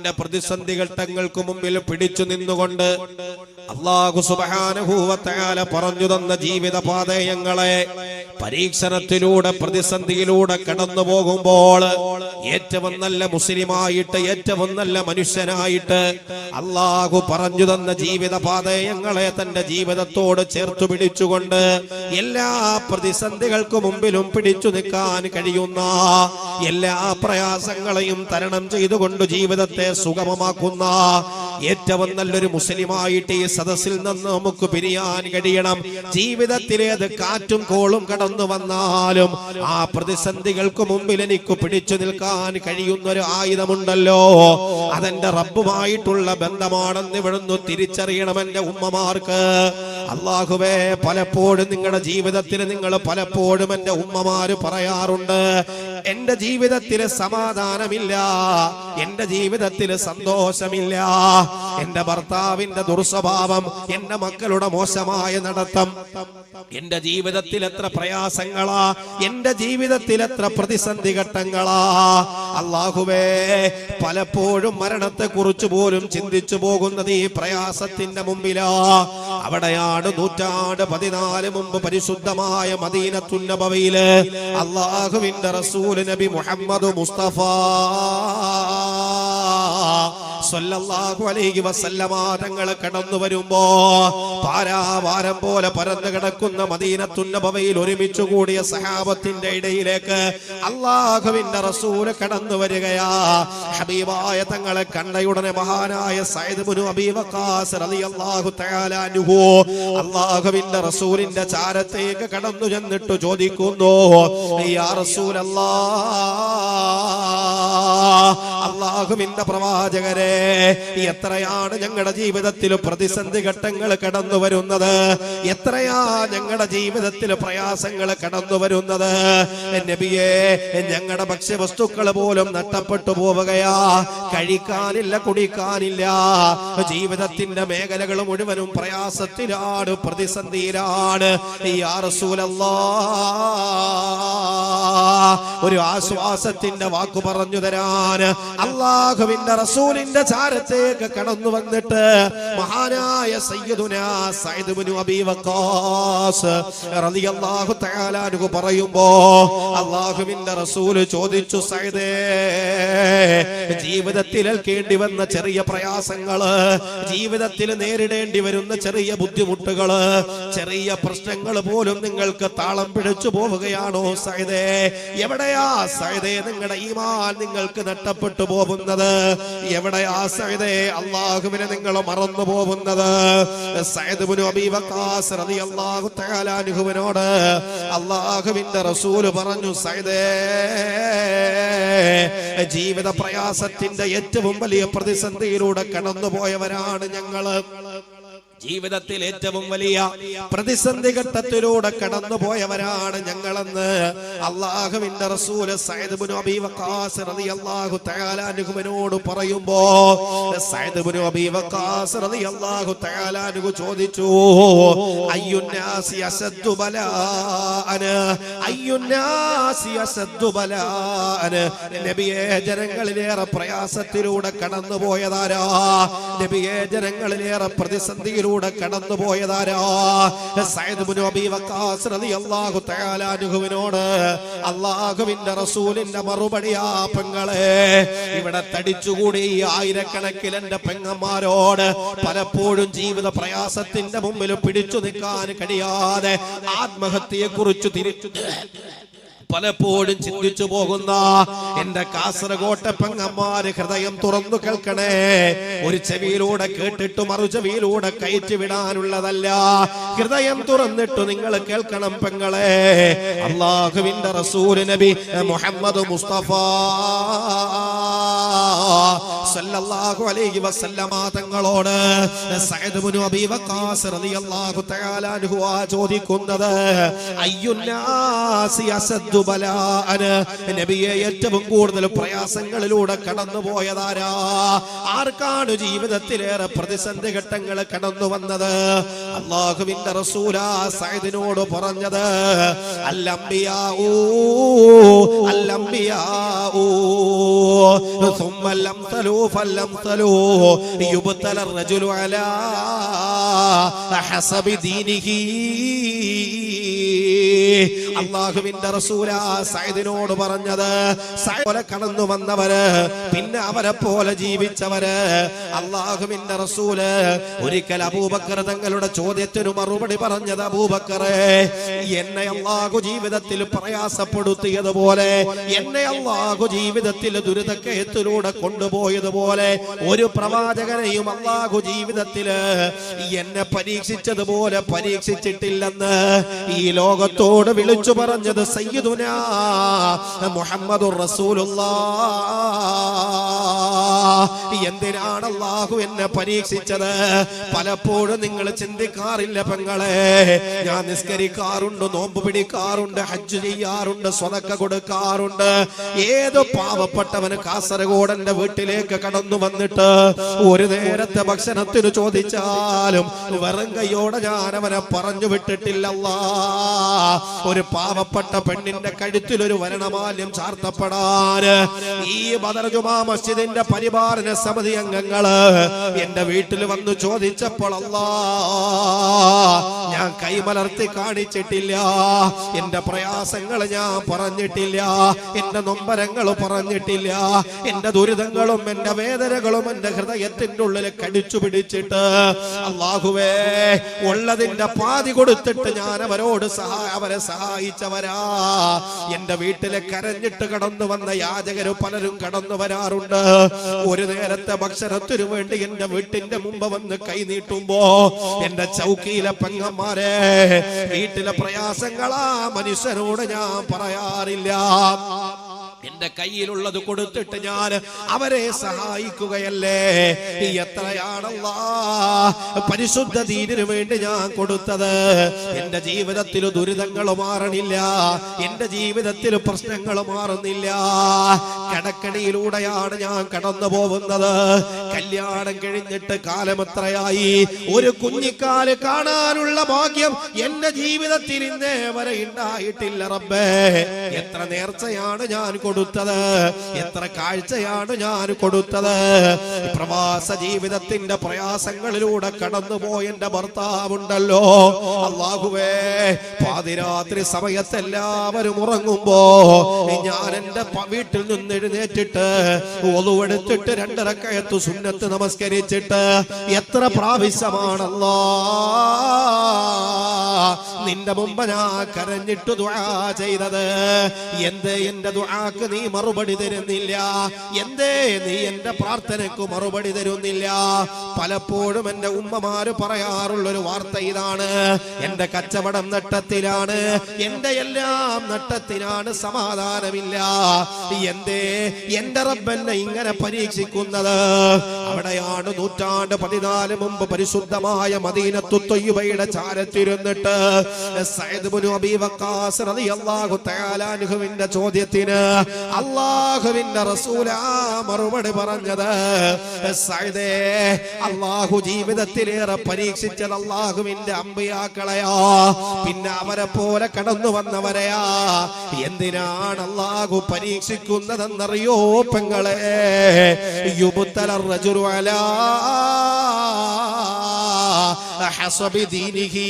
പ്രതിസന്ധി ഘട്ടങ്ങൾക്ക് മുമ്പിൽ പിടിച്ചു നിന്നുകൊണ്ട് അല്ലാഹു സുബ്ഹാനഹു വ തആല പറഞ്ഞു തന്ന ജീവിത പാതയങ്ങളെ പരീക്ഷണത്തിലൂടെ പ്രതിസന്ധിയിലൂടെ കടന്നു പോകുമ്പോൾ ഏറ്റവും നല്ല മുസ്ലിമായിട്ട് ഏറ്റവും നല്ല മനുഷ്യനായിട്ട് അല്ലാഹു പറഞ്ഞു തന്ന ജീവിത പാതയങ്ങളെ തന്റെ ജീവിതത്തോട് ചേർത്തു പിടിച്ചുകൊണ്ട് എല്ലാ പ്രതിസന്ധികൾക്ക് മുമ്പിലും പിടിച്ചു നിൽക്കാൻ കഴിയുന്ന എല്ലാ പ്രയാസങ്ങളെയും തരണം ചെയ്തുകൊണ്ട് ജീവിതത്തെ സുഗമമാക്കുന്ന ഏറ്റവും നല്ലൊരു മുസ്ലിമായിട്ട് ഈ സദസ്സിൽ നിന്ന് നമുക്ക് പിരിയാൻ കഴിയണം. ജീവിതത്തിലേത് കാറ്റും കോളും കടന്നു വന്നാലും ആ പ്രതിസന്ധികൾക്ക് മുമ്പിൽ എനിക്ക് പിടിച്ചു നിൽക്കാൻ കഴിയുന്ന ഒരു ആയുധമുണ്ടല്ലോ, അതെന്റെ റബ്ബുമായിട്ടുള്ള ബന്ധമാണെന്ന് ഇവിടുന്ന് തിരിച്ചറിയണം എന്റെ ഉമ്മമാർക്ക്. അല്ലാഹുവേ, പലപ്പോഴും നിങ്ങളുടെ ജീവിതത്തിൽ നിങ്ങൾ പലപ്പോഴും എന്റെ ഉമ്മമാര് പറയാറുണ്ട്, എന്റെ ജീവിതത്തിൽ സമാധാനമില്ല, എന്റെ ജീവിതത്തിൽ സന്തോഷമില്ല, എന്റെ ഭർത്താവിന്റെ ദുർസ്വഭാവം, എന്റെ മക്കളുടെ മോശമായ നടത്തം, എന്റെ ജീവിതത്തിൽ എത്ര പ്രയാസങ്ങളാ, എന്റെ ജീവിതത്തിൽ എത്ര പ്രതിസന്ധി ഘട്ടങ്ങളാ. അല്ലാഹുവേ, പലപ്പോഴും മരണത്തെ കുറിച്ച് പോലും ചിന്തിച്ചു പോകുന്നത് ഈ പ്രയാസത്തിന്റെ മുമ്പിലാ. അവിടെയാണ് 14 മുമ്പ് പരിശുദ്ധമായ മദീനത്തുൻ നബവിയില് അല്ലാഹുവിന്റെ റസൂൽ നബി മുഹമ്മദ് മുസ്തഫ സല്ലല്ലാഹു അലൈഹി വസല്ലമ തങ്ങൾ കടന്നു വരുമ്പോ പാരാവാരം പോലെ പരന്നു കിടക്കുന്ന മദീനത്തുൻ നബവിയിൽ ഒരുമിച്ച് കൂടിയ സഹാബത്തിന്റെ ഇടയിലേക്ക് അല്ലാഹുവിന്റെ റസൂൽ കടന്നു വരികയാ. ഹബീബായ തങ്ങളെ കണ്ടയുടനെ മഹാനായ സഅദ് ഇബ്നു അബീ വഖാസ് റളിയല്ലാഹു തആല അൻഹു അല്ലാഹുവിന്റെ റസൂലിന്റെ ചാരത്തേക്ക് കടന്നു ചെന്നിട്ട് ചോദിക്കുന്നു, യാ റസൂലല്ലാഹ്, അല്ലാഹുവിന്റെ പ്രവാചകരെ, എത്രയാണ് ഞങ്ങളുടെ ജീവിതത്തിൽ പ്രതിസന്ധി ഘട്ടങ്ങൾ കടന്നു വരുന്നത്, എത്രയാ ഞങ്ങളുടെ ജീവിതത്തിൽ പ്രയാസങ്ങൾ കടന്നു വരുന്നത്. നബിയേ, ഞങ്ങളുടെ ഭക്ഷ്യവസ്തുക്കൾ പോലും നഷ്ടപ്പെട്ടു പോവുകയാ, കഴിക്കാനില്ല, കുടിക്കാനില്ല, ജീവിതത്തിന്റെ മേഖലകൾ മുഴുവനും പ്രയാസത്തിലാണ്, പ്രതിസന്ധിയിലാണ്. യാ റസൂലല്ലാഹ്, ഒരു ആശ്വാസത്തിന്റെ വാക്കു പറഞ്ഞു തരാൻ അല്ലാഹുവിന്റെ റസൂലിന്റെ ചാരത്തേക്ക് കടന്നു വന്നിട്ട് മഹാനായ സയ്യിദുനാ സഅദ് ഇബ്നു അബീ വഖാസ് റളിയല്ലാഹു തആല അൻഹു പറയുമ്പോ അല്ലാഹുവിന്റെ റസൂൽ ചോദിച്ചു, സഅദേ, ജീവിതത്തിൽ ഏൽക്കേണ്ടി വന്ന ചെറിയ പ്രയാസങ്ങള്, ജീവിതത്തിൽ നേരിടേണ്ടി വരുന്ന ചെറിയ ബുദ്ധിമുട്ടുകള്, ചെറിയ പ്രശ്നങ്ങൾ പോലും നിങ്ങൾക്ക് താളം പിടിച്ചു പോവുകയാണോ സഅദേ? എവിടെയാ സഅദേ നിങ്ങളുടെ ഈമാൻ നിങ്ങൾക്ക് നഷ്ടപ്പെട്ടു പോകുന്നത്? എവിടെയാ സഅദേ അല്ലാഹുവിനെ നിങ്ങൾ മറന്നു പോകുന്നത്? സഅദ് ഇബ്നു അബീ വഖാസ് റളിയല്ലാഹു തആല അൻഹുവിനോട് അല്ലാഹുവിന്റെ റസൂൽ പറഞ്ഞു, സഅദേ, ജീവിത പ്രയാസത്തിന്റെ ഏറ്റവും വലിയ പ്രതിസന്ധിയിലൂടെ കടന്നുപോയവരാണ് ഞങ്ങള്. ജീവിതത്തിൽ ഏറ്റവും വലിയ പ്രതിസന്ധി ഘട്ടത്തിലൂടെ കടന്നുപോയവരാണ് ഞങ്ങളെന്ന് അല്ലാഹുവിന്റെ റസൂൽ സഅദ് ഇബ്നു അബീ വഖാസ് റളിയല്ലാഹു തആല അൻഹുവിനോട് പറയുമ്പോ സഅദ് ഇബ്നു അബീ വഖാസ് റളിയല്ലാഹു തആല അൻഹു ചോദിച്ചു, അയ്യുന്നാസി അസദ്ദു ബലാഅന, അയ്യുന്നാസി അസദ്ദു ബലാഅന, നബിയേ, ജനങ്ങളിലേറെ പ്രയാസത്തിലൂടെ കടന്നുപോയതാരാ? നബിയേ, ജനങ്ങളിലേറെ പ്രതിസന്ധിയിലൂടെ കടന്നുപോയതാരാ? സഅദ് ഇബ്നു അബീ വഖാസ് റളിയല്ലാഹു തആല അൻഹുവിനോട് അല്ലാഹുവിന്റെ റസൂലിന്റെ മറുപടിയാ, പെങ്ങളെ, ഇവിടെ തടിച്ചുകൂടി ആയിരക്കണക്കിന് എന്റെ പെങ്ങന്മാരോട് പലപ്പോഴും ജീവിത പ്രയാസത്തിന്റെ മുമ്പിൽ പിടിച്ചു നിൽക്കാൻ കഴിയാതെ ആത്മഹത്യയെ കുറിച്ച് പലപ്പോഴും ചിന്തിച്ചു പോകുന്ന എന്റെ കാസർഗോട്ടെ പെങ്ങന്മാര് ഹൃദയം തുറന്നു കേൾക്കണേ. ഒരു ചെവിയിലൂടെ കേട്ടിട്ട് മറു ചെവിയിലൂടെ കയറ്റി വിടാനുള്ളതല്ല, ഹൃദയം തുറന്നിട്ട് നിങ്ങൾ കേൾക്കണം പെങ്ങളെ. അല്ലാഹുവിന്റെ റസൂൽ നബി മുഹമ്മദ് മുസ്തഫ സല്ലല്ലാഹു അലൈഹി വസല്ലമ തങ്ങളോട് സഅദ് ഇബ്നു അബീ വഖാസ് റളിയല്ലാഹു തആല അൻഹു ചോദിക്കുന്നത്, അയ്യുന്നാസി അസദ്ദു ബലാഅന, നബിയെ, ഏറ്റവും കൂടുതൽ പ്രയാസങ്ങളിലൂടെ കടന്നുപോയതാരാ? ആർക്കാണ് ജീവിതത്തിലേറെ പ്രതിസന്ധി ഘട്ടങ്ങൾ കടന്നു വന്നത്? അല്ലാഹുവിന്റെ റസൂലാ സഅദിനോട് പറഞ്ഞത്, അൽ അംബിയാഉ ثم الأمثل അൽഅംസലു ഫല്ലംസലു യുബ്തല അർറജുലു അലാ ഹസബി ദീനിഹി. അല്ലാഹുവിന്റെ റസൂല സയ്യിദിനോട് പറഞ്ഞത്, സയ്യിദ് കടന്നു വന്നവര്, പിന്നെ അവരെ പോലെ ജീവിച്ചവര്. അല്ലാഹുവിന്റെ റസൂല് ഒരിക്കൽ അബൂബക്കർ തങ്ങളുടെ ചോദ്യത്തിന് മറുപടി പറഞ്ഞത്, അബൂബക്കറെ, എന്നെ അല്ലാഹു ജീവിതത്തിൽ പ്രയാസപ്പെടുത്തിയതുപോലെ, എന്നെ അല്ലാഹു ജീവിതത്തിൽ ദുരിതക്കയത്തിലൂടെ കൊണ്ടുപോയതുപോലെ ഒരു പ്രവാചകനെയും അല്ലാഹു ജീവിതത്തിൽ എന്നെ പരീക്ഷിച്ചതുപോലെ പരീക്ഷിച്ചിട്ടില്ലെന്ന് ഈ ലോകത്തോട് വിളിച്ചു പറഞ്ഞത് സയ്യിദുനാ മുഹമ്മദുർ റസൂലുള്ളാഹ്. എന്തിനാണ് അല്ലാഹു എന്നെ പരീക്ഷിച്ചത്? പലപ്പോഴും നിങ്ങൾ ചിന്തിക്കാറില്ല പെങ്ങളെ. ഞാൻ നിസ്കരിക്കാറുണ്ട്, നോമ്പ് പിടിക്കാറുണ്ട്, ഹജ്ജ് ചെയ്യാറുണ്ട്, സ്വതക്ക കൊടുക്കാറുണ്ട്. ഏത് പാവപ്പെട്ടവന് കാസർഗോഡന്റെ വീട്ടിലേക്ക് കടന്നു വന്നിട്ട് ഒരു നേരത്തെ ഭക്ഷണത്തിന് ചോദിച്ചാലും വെറും കൈയോടെ ഞാൻ അവനെ പറഞ്ഞു വിട്ടിട്ടില്ലല്ലാ. ഒരു പാവപ്പെട്ട പെണ്ണിന്റെ കഴുത്തിൽ ഒരു വരണമാല്യം ചാർത്തപ്പെടാൻ ഈ ബദർ ജുമാ മസ്ജിദിന്റെ പരിപാലന സമിതി അംഗങ്ങള് എന്റെ വീട്ടിൽ വന്നു ചോദിച്ചപ്പോൾ അല്ലാ, ഞാൻ കൈമലർത്തി കാണിച്ചിട്ടില്ല. എന്റെ പ്രയാസങ്ങൾ ഞാൻ പറഞ്ഞിട്ടില്ല, എന്റെ നൊമ്പരങ്ങൾ പറഞ്ഞിട്ടില്ല, എന്റെ ദുരിതങ്ങളും എന്റെ വേദനകളും എന്റെ ഹൃദയത്തിന്റെ ഉള്ളിൽ കടിച്ചു പിടിച്ചിട്ട് അല്ലാഹുവേ ഉള്ളതിന്റെ പാതി കൊടുത്തിട്ട് ഞാൻ അവരെ സഹായിച്ചവരാ. എന്റെ വീട്ടിലെ കരഞ്ഞിട്ട് കടന്നു വന്ന യാചകര് പലരും കടന്നു വരാറുണ്ട്. ഒരു നേരത്തെ ഭക്ഷണത്തിനു വേണ്ടി എന്റെ വീട്ടിന്റെ മുമ്പ് വന്ന് കൈ നീട്ടുമ്പോ എന്റെ ചൗക്കിയിലെ പെങ്ങന്മാരെ, വീട്ടിലെ പ്രയാസങ്ങളാ മനുഷ്യനോട് ഞാൻ പറയാറില്ല. എന്റെ കയ്യിലുള്ളത് കൊടുത്തിട്ട് ഞാൻ അവരെ സഹായിക്കുകയല്ലേ. എത്രയാണല്ലാ പരിശുദ്ധ ദീനിനു വേണ്ടി ഞാൻ കൊടുത്തത്. എന്റെ ജീവിതത്തിൽ ദുരിതങ്ങൾ മാറണില്ല, എന്റെ ജീവിതത്തിൽ പ്രശ്നങ്ങൾ മാറുന്നില്ല. കടക്കണിയിലൂടെയാണ് ഞാൻ കടന്നു പോകുന്നത്. കല്യാണം കഴിഞ്ഞിട്ട് കാലമെത്രയായി, ഒരു കുഞ്ഞിക്കാല് കാണാനുള്ള ഭാഗ്യം എന്റെ ജീവിതത്തിൽ ഇന്നേ വരെ ഉണ്ടായിട്ടില്ല. റബ്ബേ, എത്ര നേർച്ചയാണ് ഞാൻ കൊടുത്തത്, എത്ര കാഴ്ചയാണ് ഞാൻ കൊടുത്തത്. പ്രവാസ ജീവിതത്തിന്റെ പ്രയാസങ്ങളിലൂടെ കടന്നുപോയ എന്റെ ഭർത്താവുണ്ടല്ലോ, അല്ലാഹുവേ, പാതിരാത്രി സമയത്ത് എല്ലാവരും ഉറങ്ങുമ്പോ ഞാൻ എന്റെ വീട്ടിൽ നിന്ന് എഴുന്നേറ്റിട്ട് ഒളുവെടുത്തിട്ട് 2 റക്അത്ത് സുന്നത്ത് നമസ്കരിച്ചിട്ട് എത്ര പ്രാവശ്യമാണല്ലോ നിന്റെ മുമ്പ് ഞാൻ കരഞ്ഞിട്ട് ദുആ ചെയ്തത്. എന്തേ എന്റെ ദുആക്ക് നീ മറുപടി തരുന്നില്ല? എന്തേ നീ എന്റെ പ്രാർത്ഥനയ്ക്ക് മറുപടി തരുന്നില്ല? പലപ്പോഴും എന്റെ ഉമ്മമാര് പറയാറുള്ളൊരു വാർത്ത ഇതാണ്, എന്റെ കച്ചവടം നട്ടത്തിലാണ്, എന്റെ എല്ലാം നട്ടത്തിലാണ്, സമാധാനമില്ല. എന്തേ എന്റെ റബ്ബെന്നെ ഇങ്ങനെ പരീക്ഷിക്കുന്നത്? അവിടെയാണ് 14 മുമ്പ് പരിശുദ്ധമായ മദീനത്തു ത്വയ്യിബയുടെ ചാരത്തിരുന്നിട്ട് സഅദ് ഇബ്നു അബീ വഖാസ് റളിയല്ലാഹു തആല അൻഹുവിന്റെ ചോദ്യത്തിന് അല്ലാഹുവിന്റെ റസൂൽ മറുപടി പറഞ്ഞത്, സഅദേ, അല്ലാഹു ജീവിതത്തിലേറെ പരീക്ഷിച്ചത് അല്ലാഹുവിന്റെ അമ്പിയാക്കളെയാ, പിന്നെ അവരെ പോലെ കടന്നു വന്നവരെയാ. എന്തിനാണ് അല്ലാഹു പരീക്ഷിക്കുന്നതെന്നറിയോ പെങ്ങളെ? യുബ്തലർ റജുലു അലാ ഹസബി ദീനിഹി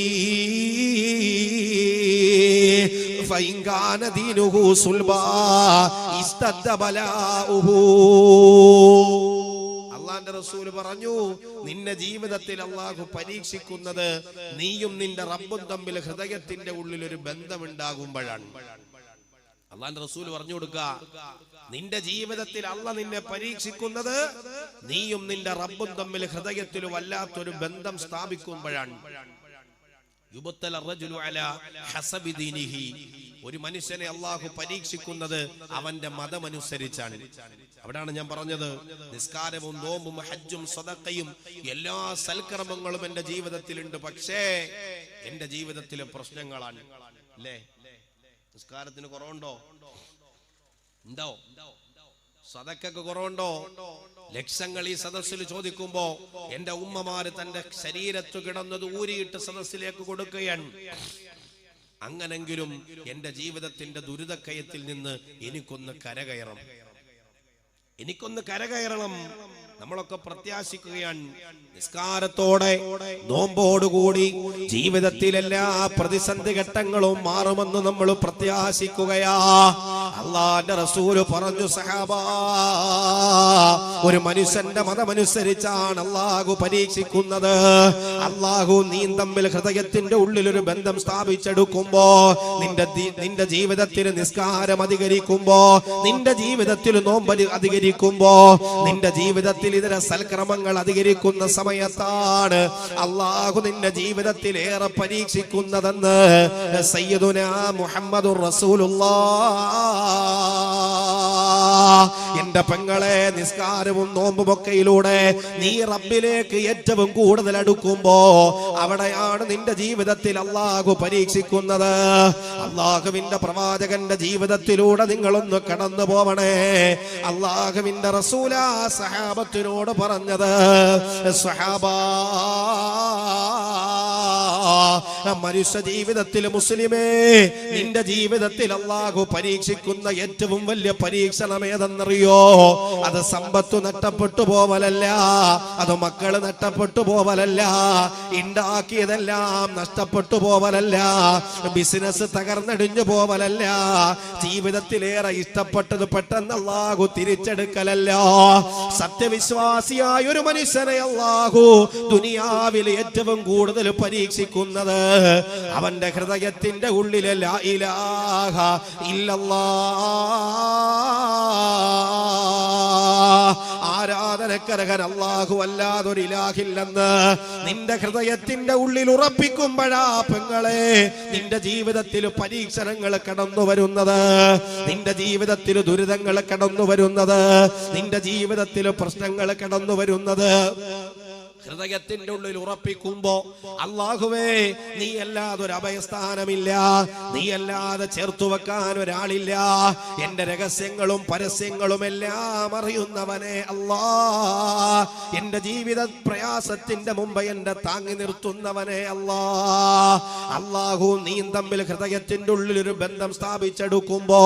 ഫഇൻ കാന ദീനുഹു സുൽബാ ഇസ്തദ്ദ ബലാഉഹു. അല്ലാഹുവിന്റെ റസൂൽ പറഞ്ഞു, നിന്റെ ജീവിതത്തിൽ അല്ലാഹു പരീക്ഷിക്കുന്നത് നീയും നിന്റെ റബ്ബും തമ്മിൽ ഹൃദയത്തിന്റെ ഉള്ളിൽ ഒരു ബന്ധമുണ്ടാകുമ്പോഴാണ്. അല്ലാഹുവിന്റെ റസൂൽ പറഞ്ഞു കൊടുക്കുക, നിന്റെ ജീവിതത്തിൽ അല്ലാഹു നിന്നെ പരീക്ഷിക്കുന്നത് നീയും നിന്റെ റബ്ബും തമ്മിൽ ഹൃദയത്തിൽ വല്ലാത്തൊരു ബന്ധം സ്ഥാപിക്കുമ്പോഴാണ്. ഒരു മനുഷ്യനെ അല്ലാഹു പരീക്ഷിക്കുന്നത് അവന്റെ മതമനുസരിച്ചാണ്. അവിടാണ് ഞാൻ പറഞ്ഞത്, നിസ്കാരവും നോമ്പും ഹജ്ജും സദഖയും എല്ലാ സൽക്കർമ്മങ്ങളും എന്റെ ജീവിതത്തിലുണ്ട്, പക്ഷേ എന്റെ ജീവിതത്തിലെ പ്രശ്നങ്ങളാണ്. അല്ലേ, നിസ്കാരത്തിന് കുറവുണ്ടോ? ഉണ്ടോ? സദഖക്ക് കുറവുണ്ടോ? ലക്ഷങ്ങൾ ഈ സദസ്സിൽ ചോദിക്കുമ്പോ എന്റെ ഉമ്മമാര് തന്റെ ശരീരത്ത് കിടന്നത് ഊരിയിട്ട് സദസ്സിലേക്ക് കൊടുക്കുകയാണ്. അങ്ങനെങ്കിലും എന്റെ ജീവിതത്തിന്റെ ദുരിതക്കയത്തിൽ നിന്ന് എനിക്കൊന്ന് കരകയറണം. എനിക്കൊന്ന് കരകയറണം. നമ്മളൊക്കെ പ്രത്യാശിക്കുകയാണ് നിസ്കാരത്തോടെ നോമ്പോടുകൂടി ജീവിതത്തിൽ എല്ലാ പ്രതിസന്ധി ഘട്ടങ്ങളും മാറുമെന്ന് നമ്മൾ പ്രത്യാശിക്കുകയാ. അള്ളാന്റെ റസൂല് പറഞ്ഞു, സഹാബാ, ഒരു മനുഷ്യന്റെ മതമനുസരിച്ചാണ് അള്ളാഹു പരീക്ഷിക്കുന്നത്. അള്ളാഹു നീ തമ്മിൽ ഹൃദയത്തിന്റെ ഉള്ളിൽ ഒരു ബന്ധം സ്ഥാപിച്ചെടുക്കുമ്പോ, നിന്റെ ജീവിതത്തിൽ നിസ്കാരം അധികരിക്കുമ്പോ, നിന്റെ ജീവിതത്തിൽ നോമ്പ് അധികരിക്കുമ്പോ, നിന്റെ ജീവിതത്തിൽ ഇതര സൽക്രമങ്ങൾ അധികരിക്കുന്ന സമയത്താണ് അള്ളാഹു നിന്റെ ജീവിതത്തിൽ ഏറെ പരീക്ഷിക്കുന്നതെന്ന് സയ്യിദുനാ മുഹമ്മദുർ റസൂലുള്ളാഹ്. എന്റെ പെങ്ങളെ, നിസ്കാരവും നോമ്പുമൊക്കെയിലൂടെ നീ റബ്ബിലേക്ക് ഏറ്റവും കൂടുതൽ അടുക്കുമ്പോ അവിടെയാണ് നിന്റെ ജീവിതത്തിൽ അള്ളാഹു പരീക്ഷിക്കുന്നത്. അള്ളാഹുവിന്റെ പ്രവാചകന്റെ ജീവിതത്തിലൂടെ നിങ്ങളൊന്ന് കടന്നു പോവണേ. അള്ളാഹുവിന്റെ റസൂലാ സഹാബത്തിനോട് പറഞ്ഞത്, സഹാബാ, മനുഷ്യ ജീവിതത്തിൽ മുസ്ലിമേ, നിന്റെ ജീവിതത്തിൽ അള്ളാഹു പരീക്ഷിക്കുന്ന ഏറ്റവും വലിയ പരീക്ഷണം ഏതെന്നറിയോ? അത് സമ്പത്ത് നഷ്ടപ്പെട്ടു പോവലല്ല, അത് മക്കള് നഷ്ടപ്പെട്ടു പോവലല്ല, ഉണ്ടാക്കിയതെല്ലാം നഷ്ടപ്പെട്ടു പോവലല്ല, ബിസിനസ് തകർന്നടിഞ്ഞു പോവലല്ല, ജീവിതത്തിലേറെ ഇഷ്ടപ്പെട്ടത് പെട്ടെന്ന് അള്ളാഹു തിരിച്ചെടുക്കലല്ല. സത്യവിശ്വാസിയായ ഒരു മനുഷ്യനെ അള്ളാഹു ദുനിയാവിൽ ഏറ്റവും കൂടുതൽ പരീക്ഷിക്കുന്നത് അവന്റെ ഹൃദയത്തിന്റെ ഉള്ളിലെ ലാ ഇലാഹ ഇല്ലല്ലാഹ്, ആരാധനക്കർഹൻ അല്ലാഹു അല്ലാതൊരു ഇലാഹില്ലെന്ന് നിന്റെ ഹൃദയത്തിന്റെ ഉള്ളിൽ ഉറപ്പിക്കുമ്പോഴാ പെങ്ങളെ നിന്റെ ജീവിതത്തിൽ പരീക്ഷണങ്ങൾ കടന്നു വരുന്നത്, നിന്റെ ജീവിതത്തിൽ ദുരിതങ്ങൾ കടന്നു വരുന്നത്, നിന്റെ ജീവിതത്തിൽ പ്രശ്നങ്ങൾ കടന്നു വരുന്നത്. ഹൃദയത്തിന്റെ ഉള്ളിൽ ഉറപ്പിക്കുമ്പോ, അല്ലാഹുവേ, നീ അല്ലാതെ ഒരു അഭയസ്ഥാനമില്ല, നീ അല്ലാതെ ചേർത്തു വെക്കാൻ ഒരാളില്ല, എന്റെ രഹസ്യങ്ങളും പരസ്യങ്ങളും എല്ലാം അറിയുന്നവനെ അല്ലാ, എന്റെ ജീവിത പ്രയാസത്തിന്റെ മുമ്പ് എന്റെ താങ്ങി നിർത്തുന്നവനെ അല്ലാ. അല്ലാഹു നീ തമ്മിൽ ഹൃദയത്തിന്റെ ഉള്ളിൽ ഒരു ബന്ധം സ്ഥാപിച്ചെടുക്കുമ്പോ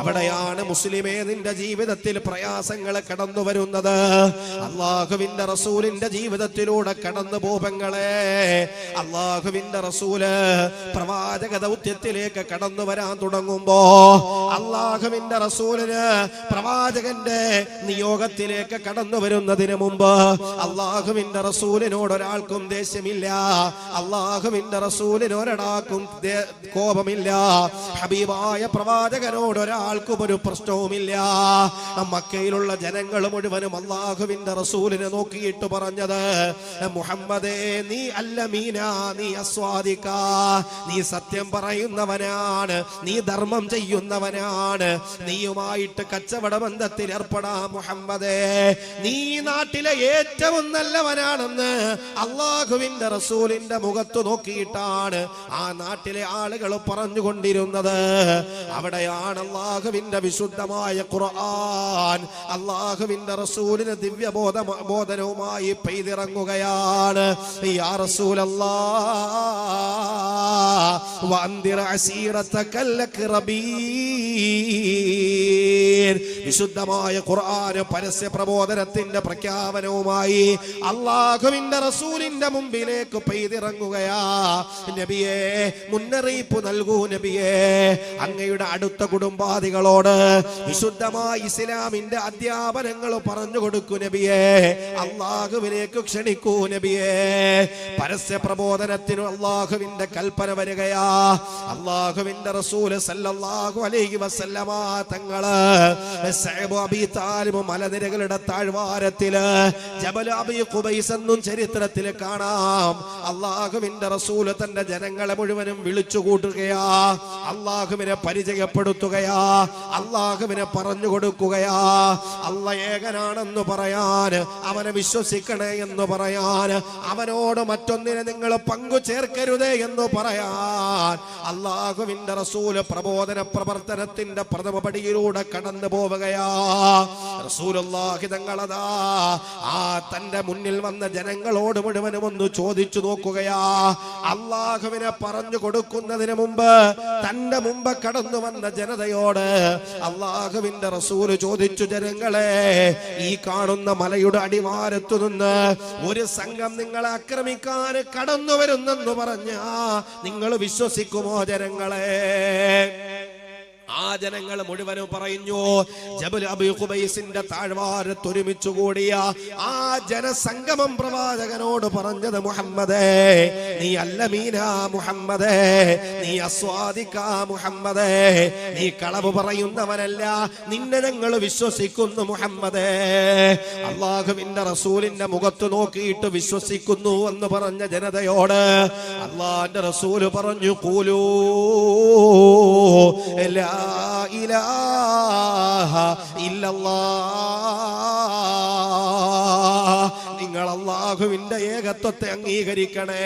അവിടെയാണ് മുസ്ലിമേ നിന്റെ ജീവിതത്തിൽ പ്രയാസങ്ങൾ കടന്നു വരുന്നത്. അല്ലാഹുവിന്റെ റസൂലിന്റെ ജീവിതത്തിലൂടെ കടന്നു പോപങ്ങളെ, അള്ളാഹുവിന്റെ റസൂല് പ്രവാചക ദൗത്യത്തിലേക്ക് കടന്നു വരാൻ തുടങ്ങുമ്പോ, അള്ളാഹുവിന്റെ റസൂലിന് പ്രവാചകന്റെ നിയോഗത്തിലേക്ക് കടന്നു വരുന്നതിന് മുമ്പ് അള്ളാഹുവിന്റെ റസൂലിനോട് ഒരാൾക്കും ദേഷ്യമില്ല, അള്ളാഹുവിന്റെ റസൂലിന് ഒരാൾക്കും കോപമില്ല, ഹബീബായ പ്രവാചകനോട് ഒരാൾക്കും ഒരു പ്രശ്നവുമില്ല. മക്കയിലുള്ള ജനങ്ങൾ മുഴുവനും അള്ളാഹുവിന്റെ റസൂലിനെ നോക്കിയിട്ട് പറഞ്ഞത്, മുഹമ്മദേ, നീ അല്ലമീന, നീ അസ്വാദിക, നീ സത്യം പറയുന്നവനാണ്, നീ ധർമ്മം ചെയ്യുന്നവനാണ്, നീയുമായിട്ട് കച്ചവട ബന്ധത്തിൽ ഏർപ്പെടാ മുഹമ്മദേ, നീ നാട്ടിലെ ഏറ്റവും നല്ലവനാണെന്ന് അള്ളാഹുവിന്റെ റസൂലിന്റെ മുഖത്ത് നോക്കിയിട്ടാണ് ആ നാട്ടിലെ ആളുകൾ പറഞ്ഞുകൊണ്ടിരുന്നത്. അവിടെയാണ് അള്ളാഹുവിന്റെ വിശുദ്ധമായ ഖുർആൻ അള്ളാഹുവിന്റെ റസൂലിന് ദിവ്യബോധനവുമായി പെയ്തിറങ്ങുകയാണ്. യാ റസൂലല്ലാഹ് വഅൻദിർ അസീറതകൽ അഖ്റബീൻ, വിശുദ്ധമായ ഖുർആൻ പരസ്യ പ്രബോധനത്തിന്റെ പ്രഖ്യാപനവുമായി അള്ളാഹുവിന്റെ റസൂലിന്റെ മുമ്പിലേക്ക് പെയ്തിറങ്ങുകയാ. നബിയേ, മുന്നറിയിപ്പ് നൽകൂ നബിയേ, അങ്ങയുടെ അടുത്ത കുടുംബാദികളോട് വിശുദ്ധമായ ഇസ്ലാമിന്റെ അധ്യാപനങ്ങൾ പറഞ്ഞു കൊടുക്കൂ നബിയേ, അള്ളാഹുവിലേക്ക് ക്ഷണിക്കൂ നബിയേ. പരസ്യ പ്രബോധനത്തിനു അള്ളാഹുവിന്റെ കൽപ്പന വരികയാ. അള്ളാഹുവിന്റെ റസൂൽ സല്ലല്ലാഹു അലൈഹി വസല്ലമ തങ്ങള് സഅബ് അബീ താലിബ് മലനിരകളുടെ താഴ്വാരത്തില് ജബൽ അബീ ഖുബൈസ് എന്നും ചരിത്രത്തിൽ കാണാം. അള്ളാഹുവിന്റെ റസൂൽ തന്റെ ജനങ്ങളെ മുഴുവനും വിളിച്ചു കൂട്ടുകയാ, അള്ളാഹുവിനെ പരിചയപ്പെടുത്തുകയാ, അള്ളാഹുവിനെ പറഞ്ഞു കൊടുക്കുകയാ. അള്ള ഏകനാണെന്ന് പറയാൻ, അവനെ വിശ്വസിക്കണേ എന്ന് പറയാൻ, അവനോട് മറ്റൊന്നിനെ നിങ്ങൾ പങ്കു ചേർക്കരുതേ എന്ന് പറയാൻ അള്ളാഹുവിന്റെ റസൂല് പ്രബോധന പ്രവർത്തനത്തിന്റെ പ്രഥമ പടിയിലൂടെ കടന്നു പോവുകയാണ്. പോവുകയാ. റസൂലുള്ളാഹി തങ്ങളതാ ആ തന്റെ മുന്നിൽ വന്ന ജനങ്ങളോട് മുഴുവനും ഒന്ന് ചോദിച്ചു നോക്കുകയാ. അള്ളാഹുവിനെ പറഞ്ഞു കൊടുക്കുന്നതിന് മുമ്പ് തന്റെ മുമ്പ് കടന്നു വന്ന ജനതയോട് അള്ളാഹുവിന്റെ റസൂല് ചോദിച്ചു, ജനങ്ങളെ, ഈ കാണുന്ന മലയുടെ അടിവാരത്തു നിന്ന് ഒരു സംഘം നിങ്ങളെ ആക്രമിക്കാൻ കടന്നു വരുന്നെന്ന് പറഞ്ഞ നിങ്ങൾ വിശ്വസിക്കുമോ ജനങ്ങളെ? ആ ജനങ്ങൾ മുഴുവനും പറഞ്ഞു. ജബൽ അബീ ഖുബൈസിന്റെ താഴ്വാരത്ത് ഒരുമിച്ചു കൂടിയ ആ ജനസംഗമം പ്രവാചകനോട് പറഞ്ഞത്, മുഹമ്മദേ, നീ അല്ലമീന മുഹമ്മദേ, നീ അസ്വാദിക മുഹമ്മദേ, നീ കളവ് പറയുന്നവനല്ല, നിന്നെ ഞങ്ങൾ വിശ്വസിക്കുന്നു മുഹമ്മദേ. അള്ളാഹുവിന്റെ റസൂലിന്റെ മുഖത്ത് നോക്കിയിട്ട് വിശ്വസിക്കുന്നു എന്ന് പറഞ്ഞ ജനതയോട് അള്ളാഹുവിന്റെ റസൂല് പറഞ്ഞു, ഖൂലൂ ലാ ഇലാഹ ഇല്ലല്ലാഹ്. നിങ്ങൾ അല്ലാഹുവിന്റെ ഏകത്വത്തെ അംഗീകരിക്കണേ,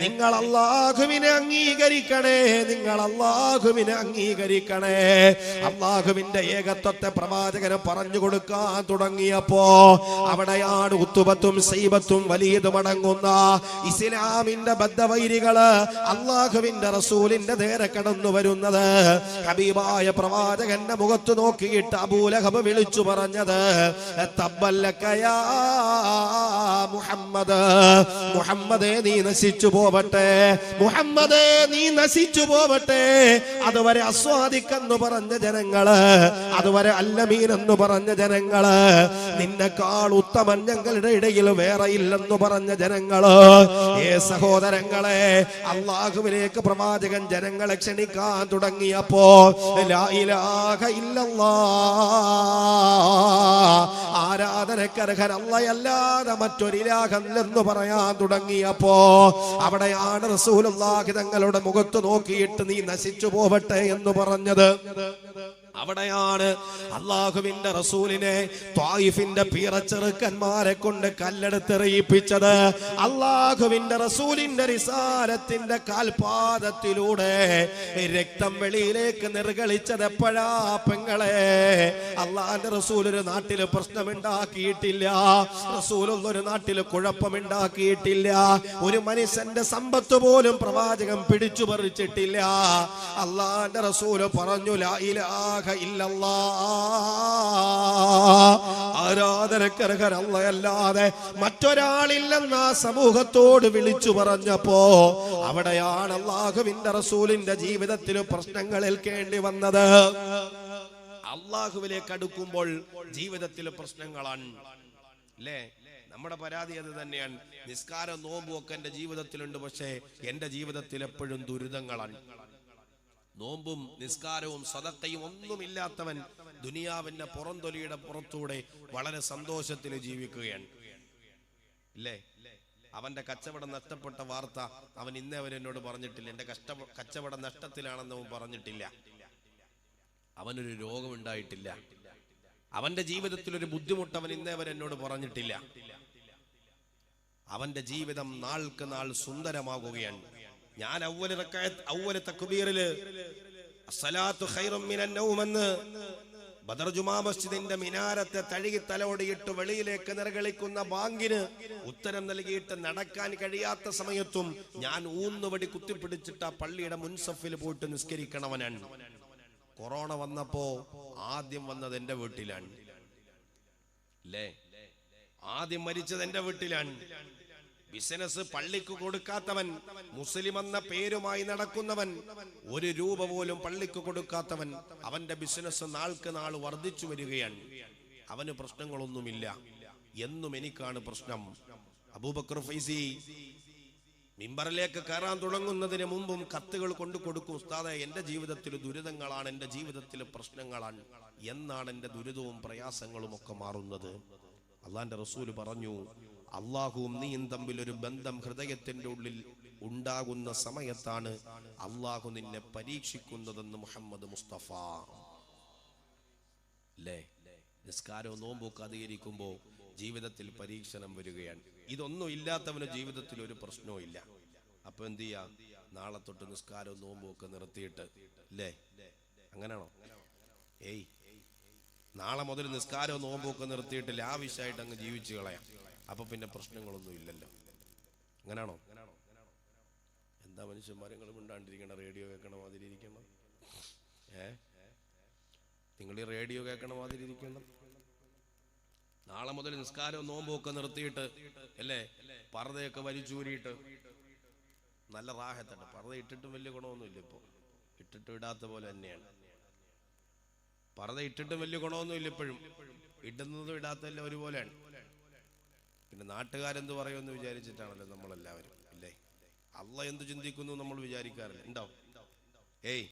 നിങ്ങൾ അല്ലാഹുവിനെ അംഗീകരിക്കണേ, നിങ്ങൾ അല്ലാഹുവിനെ അംഗീകരിക്കണേ. അല്ലാഹുവിന്റെ ഏകത്വത്തെ പ്രവാചകന് പറഞ്ഞു കൊടുക്കാൻ തുടങ്ങിയപ്പോ അവിടെയാണ് ഉത്തുബത്തും സൈബത്തും വലീദും അടങ്ങുന്ന ഇസ്ലാമിന്റെ ബദ്ധവൈരികള് അല്ലാഹുവിന്റെ റസൂലിന്റെ നേരെ കടന്നു വരുന്നത്. ഹബീബായ പ്രവാചകന്റെ മുഖത്ത് നോക്കിയിട്ട് അബൂലഹബ് വിളിച്ചു പറഞ്ഞത്, തബ്ബല്ലക യാ മുഹമ്മദ്, മുഹമ്മദേ നീ നശിച്ചു പോവട്ടെ, മുഹമ്മദേ നീ നശിച്ചു പോവട്ടെ. അതുവരെ അസ്വാദിക്കെന്ന് പറഞ്ഞ ജനങ്ങള്, അതുവരെ അല്ലമീൻ എന്ന് പറഞ്ഞ ജനങ്ങള്, നിന്നെക്കാൾ ഉത്തമൻ ഞങ്ങളുടെ ഇടയിൽ വേറെ ഇല്ലെന്ന് പറഞ്ഞ ജനങ്ങള്, സഹോദരങ്ങളെ, അള്ളാഹുവിലേക്ക് പ്രവാചകൻ ജനങ്ങളെ ക്ഷണിക്കാൻ തുടങ്ങിയപ്പോ ലാ ഇലാഹ ഇല്ലല്ലാഹ്, ആരാധനക്കർഹൻ അല്ലാഹയല്ലാതെ മറ്റൊരിലാഹല്ലെന്ന് പറയാൻ തുടങ്ങിയപ്പോ അവിടെയാണ് റസൂലുള്ളാഹി തങ്ങളുടെ മുഖത്ത് നോക്കിയിട്ട് നീ നശിച്ചു പോവട്ടെ എന്ന് പറഞ്ഞത്. അവിടെയാണ് അള്ളാഹുവിന്റെ റസൂലിനെ ത്വായിഫിന്റെ പീറച്ചെറുക്കന്മാരെ കൊണ്ട് കല്ലെടുത്തെറിയിപ്പിച്ചത്. അള്ളാഹുവിന്റെ റസൂലിന്റെ റിസാലത്തിന്റെ കാൽപാദത്തിലൂടെ രക്തം വെളിയിലേക്ക് നിർഗളിച്ചത് എപ്പോഴാ പെങ്ങളെ? അള്ളാഹിന്റെ റസൂൽ ഒരു നാട്ടില് പ്രശ്നമുണ്ടാക്കിയിട്ടില്ല, റസൂലൊരു നാട്ടില് കുഴപ്പമുണ്ടാക്കിയിട്ടില്ല, ഒരു മനുഷ്യന്റെ സമ്പത്ത് പോലും പ്രവാചകൻ പിടിച്ചു പറിച്ചിട്ടില്ല. അള്ളാഹിന്റെ റസൂല് പറഞ്ഞു, ലാ ഇലാഹ ആരാധനക്കർഹൻ അല്ലാഹയല്ലാതെ മറ്റൊരാളില്ലെന്ന സമൂഹത്തോട് വിളിച്ചു പറഞ്ഞപ്പോ അവിടെയാണ് അള്ളാഹുവിന്റെ റസൂലിന്റെ ജീവിതത്തിൽ പ്രശ്നങ്ങൾ ഏൽക്കേണ്ടി വന്നത്. അള്ളാഹുവിലേക്ക് അടുക്കുമ്പോൾ ജീവിതത്തിൽ പ്രശ്നങ്ങളാണ് അല്ലേ? നമ്മുടെ പരാതി അത് തന്നെയാണ്. നിസ്കാരം നോമ്പും ഒക്കെ എന്റെ ജീവിതത്തിലുണ്ട്, പക്ഷേ എന്റെ ജീവിതത്തിൽ എപ്പോഴും ദുരിതങ്ങളാണ്. നോമ്പും നിസ്കാരവും സദഖയും ഒന്നുമില്ലാത്തവൻ ദുനിയാവിന്റെ പുറംതൊലിയുടെ പുറത്തൂടെ വളരെ സന്തോഷത്തിൽ ജീവിക്കുകയാണ് അല്ലേ? അവന്റെ കച്ചവടം നഷ്ടപ്പെട്ട വാർത്ത അവൻ ഇന്നേ വരെ എന്നോട് പറഞ്ഞിട്ടില്ല. എന്റെ കച്ചവടം നഷ്ടത്തിലാണെന്ന് അവൻ പറഞ്ഞിട്ടില്ല. അവനൊരു രോഗമുണ്ടായിട്ടില്ല. അവന്റെ ജീവിതത്തിൽ ഒരു ബുദ്ധിമുട്ട് അവൻ ഇന്നേ വരെ എന്നോട് പറഞ്ഞിട്ടില്ല. അവന്റെ ജീവിതം നാൾക്ക് നാൾ സുന്ദരമാകുകയാണ്. ഞാൻ അവ്വല് തക്ബീറില് അസ്സലാത്തു ഖൈറും മിനൻ നൗം എന്ന് ബദർ ജുമാ മസ്ജിദിന്റെ മിനാരത്തെ തഴുകി തലോടിയിട്ട് വെളിയിലേക്ക് നിർഗളിക്കുന്ന ബാങ്കിന് ഉത്തരം നൽകിയിട്ട് നടക്കാൻ കഴിയാത്ത സമയത്തും ഞാൻ ഊന്നുവടി കുത്തിപ്പിടിച്ചിട്ട് ആ പള്ളിയുടെ മുൻസഫിൽ പോയിട്ട് നിസ്കരിക്കണവനാണ്. കൊറോണ വന്നപ്പോ ആദ്യം വന്നത് എന്റെ വീട്ടിലാണ് അല്ലേ? ആദ്യം മരിച്ചത് എന്റെ വീട്ടിലാണ്. ബിസിനസ് പള്ളിക്ക് കൊടുക്കാത്തവൻ, മുസ്ലിം എന്ന പേരുമായി നടക്കുന്നവൻ, ഒരു രൂപ പോലും പള്ളിക്ക് കൊടുക്കാത്തവൻ, അവന്റെ ബിസിനസ് നാൾക്ക് നാൾ വർദ്ധിച്ചു വരികയാണ്. അവന് പ്രശ്നങ്ങളൊന്നുമില്ല. എന്നും എനിക്കാണ് പ്രശ്നം. അബൂബക്കർ ഫൈസി മിമ്പറിലേക്ക് കയറാൻ തുടങ്ങുന്നതിന് മുമ്പും കത്തുകൾ കൊണ്ടു കൊടുക്കും, ഉസ്താദേ എന്റെ ജീവിതത്തിൽ ദുരിതങ്ങളാണ്, എന്റെ ജീവിതത്തിൽ പ്രശ്നങ്ങളാണ്. എന്നാണ് എന്റെ ദുരിതവും പ്രയാസങ്ങളും ഒക്കെ മാറുന്നത്. അള്ളാന്റെ റസൂല് പറഞ്ഞു, അള്ളാഹുവും നീയും തമ്മിൽ ഒരു ബന്ധം ഹൃദയത്തിന്റെ ഉള്ളിൽ ഉണ്ടാകുന്ന സമയത്താണ് അള്ളാഹു നിന്നെ പരീക്ഷിക്കുന്നതെന്ന് മുഹമ്മദ് മുസ്തഫ അല്ലേ? നിസ്കാരവും നോമ്പൊക്കെ അധികരിക്കുമ്പോൾ ജീവിതത്തിൽ പരീക്ഷണം വരികയാണ്. ഇതൊന്നും ഇല്ലാത്തവന് ജീവിതത്തിൽ ഒരു പ്രശ്നവും ഇല്ല. അപ്പൊ എന്ത് ചെയ്യാ? നാളെ തൊട്ട് നിസ്കാരവും നോമ്പും ഒക്കെ നിർത്തിയിട്ട് അല്ലേ? അങ്ങനെയാണോ? നാളെ മുതൽ നിസ്കാരവും നോമ്പൊക്കെ നിർത്തിയിട്ട് ലാവിഷായിട്ട് അങ്ങ് ജീവിച്ചു കളയാം. അപ്പൊ പിന്നെ പ്രശ്നങ്ങളൊന്നും ഇല്ലല്ലോ. അങ്ങനാണോ? എന്താ മനുഷ്യന്മാരെങ്കിലും ഉണ്ടാണ്ടിരിക്കണം, റേഡിയോ കേൾക്കണ മാതിരി ഇരിക്കണം. നിങ്ങൾ ഈ റേഡിയോ കേൾക്കണ മാതിരി ഇരിക്കണം. നാളെ മുതൽ നിസ്കാരവും നോമ്പൊക്കെ നിർത്തിയിട്ട് അല്ലേ, പർദ്ദയൊക്കെ വലിച്ചൂരിയിട്ട് നല്ല റാഹത്തുണ്ട്. പർദ്ദ ഇട്ടിട്ടും വലിയ ഗുണമൊന്നുമില്ല. ഇപ്പോൾ ഇട്ടിട്ടും ഇടാത്ത പോലെ തന്നെയാണ്. പർദ്ദ ഇട്ടിട്ടും വലിയ ഗുണമൊന്നുമില്ല. ഇപ്പോഴും ഇടുന്നതും ഇടാത്തതെല്ലാം ഒരുപോലെയാണ്. പിന്നെ നാട്ടുകാരെന്ത് പറയുമെന്ന് വിചാരിച്ചിട്ടാണല്ലോ നമ്മളെല്ലാവരും, അല്ലേ? അള്ളാഹ് എന്ത് ചിന്തിക്കുന്നു നമ്മൾ വിചാരിക്കാറില്ല. ഉണ്ടാവും. ഏയ്